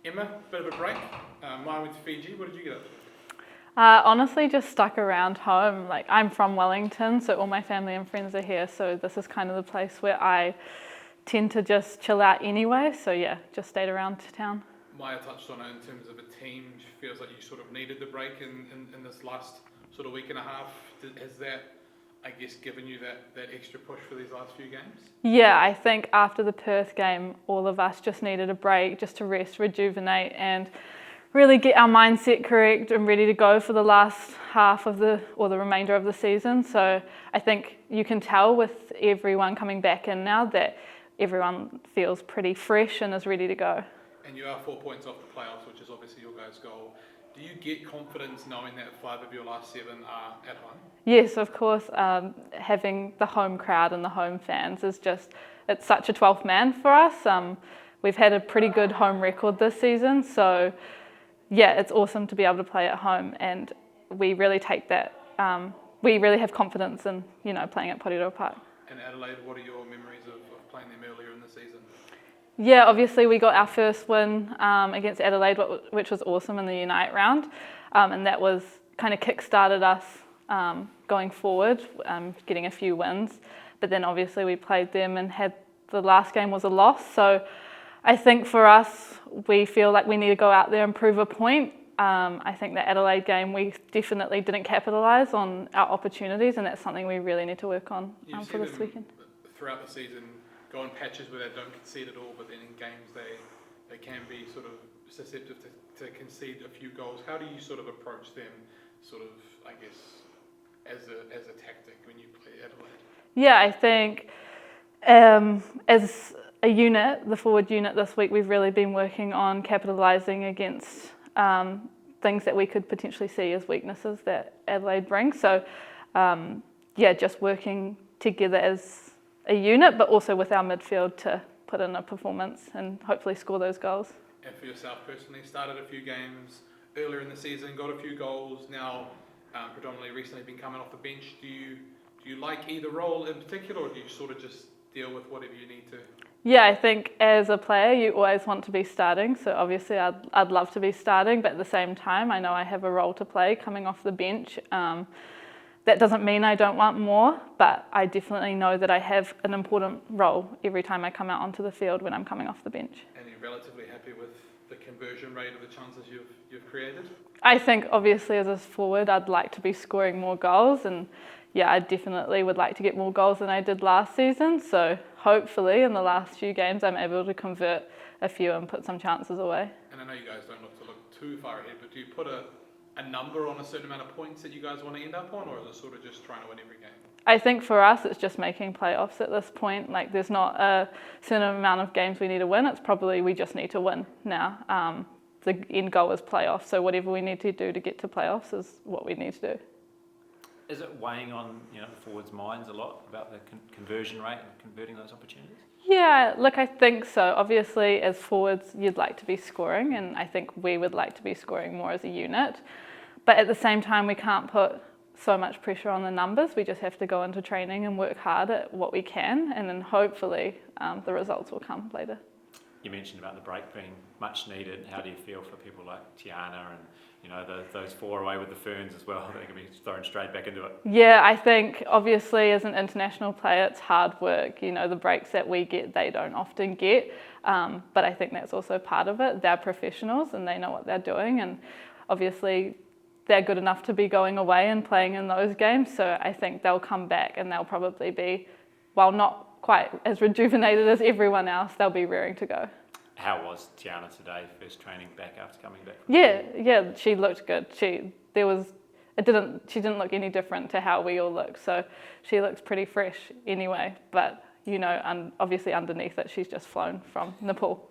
Emma, bit of a break. Mine went to Fiji. What did you get up to? Honestly, just stuck around home. Like, I'm from Wellington, so all my family and friends are here. So this is kind of the place where I tend to just chill out anyway. So yeah, just stayed around town. Maya touched on it in terms of a team. She feels like you sort of needed the break in this last sort of week and a half. Has that, I guess, given you that extra push for these last few games? Yeah, I think after the Perth game, all of us just needed a break just to rest, rejuvenate, and really get our mindset correct and ready to go for the last half of the remainder of the season. So I think you can tell with everyone coming back in now that everyone feels pretty fresh and is ready to go. And you are 4 points off the playoffs, which is obviously your guys' goal. Do you get confidence knowing that 5 of your last 7 are at home? Yes, of course. Having the home crowd and the home fans is just, it's such a 12th man for us. We've had a pretty good home record this season, so yeah, it's awesome to be able to play at home, and we really take that. We really have confidence in playing at Porirua Park. And Adelaide, what are your memories of playing them earlier in the season? Yeah, obviously we got our first win against Adelaide, which was awesome in the Unite round, and that was kind of kick-started us going forward, getting a few wins. But then obviously we played them and had the last game was a loss. So I think for us, we feel like we need to go out there and prove a point. I think the Adelaide game, we definitely didn't capitalise on our opportunities, and that's something we really need to work on for this weekend. Throughout the season, go in patches where they don't concede at all, but then in games they can be sort of susceptible to concede a few goals. How do you sort of approach them, sort of, I guess, as a tactic when you play Adelaide? Yeah, I think as a unit, the forward unit this week, we've really been working on capitalising against things that we could potentially see as weaknesses that Adelaide brings. So just working together as a unit, but also with our midfield to put in a performance and hopefully score those goals. And for yourself personally, started a few games earlier in the season, got a few goals, now predominantly recently been coming off the bench. Do you like either role in particular, or do you sort of just deal with whatever you need to? Yeah, I think as a player you always want to be starting, so obviously I'd love to be starting, but at the same time I know I have a role to play coming off the bench. That doesn't mean I don't want more, but I definitely know that I have an important role every time I come out onto the field when I'm coming off the bench. And you're relatively happy with the conversion rate of the chances you've created? I think obviously as a forward I'd like to be scoring more goals, and yeah, I definitely would like to get more goals than I did last season, so hopefully in the last few games I'm able to convert a few and put some chances away. And I know you guys don't look too far ahead, but do you put a number on a certain amount of points that you guys want to end up on, or is it sort of just trying to win every game? I think for us it's just making playoffs at this point. Like, there's not a certain amount of games we need to win, it's probably we just need to win now. The end goal is playoffs, so whatever we need to do to get to playoffs is what we need to do. Is it weighing on the forwards' minds a lot about the conversion rate and converting those opportunities? Yeah, look, I think so. Obviously, as forwards, you'd like to be scoring, and I think we would like to be scoring more as a unit. But at the same time, we can't put so much pressure on the numbers. We just have to go into training and work hard at what we can, and then hopefully the results will come later. You mentioned about the break being much needed. How do you feel for people like Tiana and those 4 away with the Ferns as well? They're going to be thrown straight back into it. Yeah, I think obviously as an international player, it's hard work. The breaks that we get, they don't often get. But I think that's also part of it. They're professionals and they know what they're doing. And obviously they're good enough to be going away and playing in those games. So I think they'll come back and they'll probably be, while not quite as rejuvenated as everyone else, they'll be raring to go. How was Tiana today, first training back after coming back? Yeah, she looked good. She didn't look any different to how we all look. So she looks pretty fresh anyway. But obviously underneath it, she's just flown from Nepal.